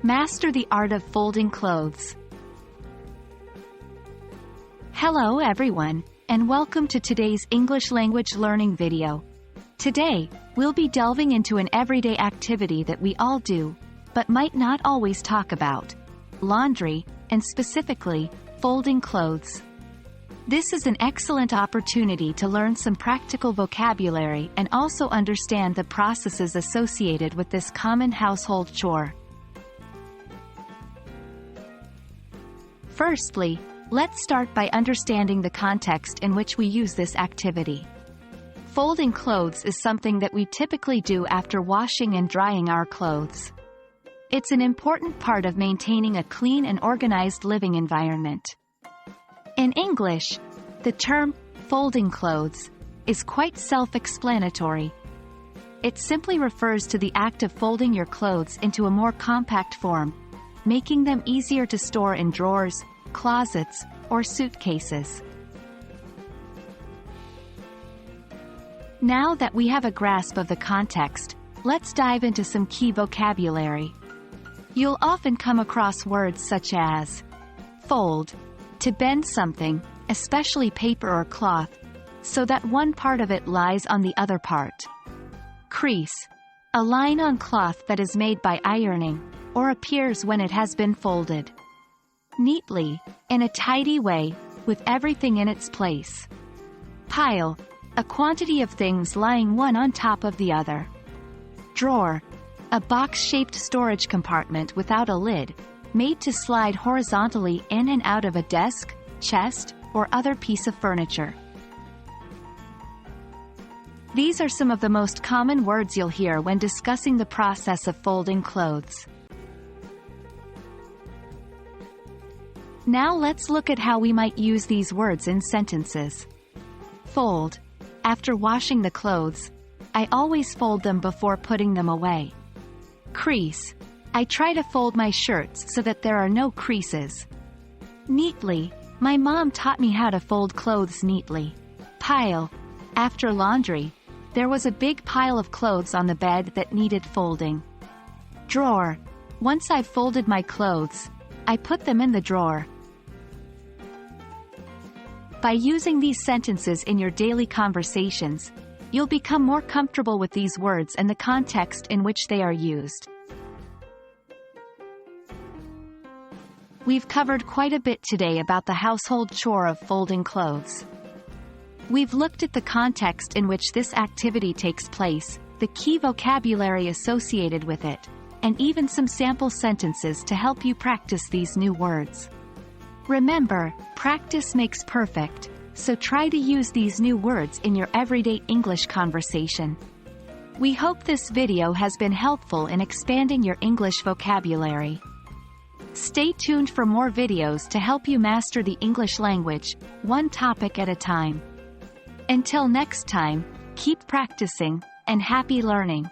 Master the art of folding clothes. Hello everyone, and welcome to today's English language learning video. Today, we'll be delving into an everyday activity that we all do, but might not always talk about: laundry, and specifically, folding clothes. This is an excellent opportunity to learn some practical vocabulary and also understand the processes associated with this common household chore. Firstly, let's start by understanding the context in which we use this activity. Folding clothes is something that we typically do after washing and drying our clothes. It's an important part of maintaining a clean and organized living environment. In English, the term folding clothes is quite self-explanatory. It simply refers to the act of folding your clothes into a more compact form, making them easier to store in drawers, closets, or suitcases. Now that we have a grasp of the context, let's dive into some key vocabulary. You'll often come across words such as fold, to bend something, especially paper or cloth, so that one part of it lies on the other part. Crease, a line on cloth that is made by ironing, or appears when it has been folded. Neatly, in a tidy way, with everything in its place. Pile, a quantity of things lying one on top of the other. Drawer, a box-shaped storage compartment without a lid, made to slide horizontally in and out of a desk, chest, or other piece of furniture. These are some of the most common words you'll hear when discussing the process of folding clothes. Now let's look at how we might use these words in sentences. Fold. After washing the clothes, I always fold them before putting them away. Crease. I try to fold my shirts so that there are no creases. Neatly. My mom taught me how to fold clothes neatly. Pile. After laundry, there was a big pile of clothes on the bed that needed folding. Drawer. Once I've folded my clothes, I put them in the drawer. By using these sentences in your daily conversations, you'll become more comfortable with these words and the context in which they are used. We've covered quite a bit today about the household chore of folding clothes. We've looked at the context in which this activity takes place, the key vocabulary associated with it, and even some sample sentences to help you practice these new words. Remember, practice makes perfect, so try to use these new words in your everyday English conversation. We hope this video has been helpful in expanding your English vocabulary. Stay tuned for more videos to help you master the English language, one topic at a time. Until next time, keep practicing, and happy learning.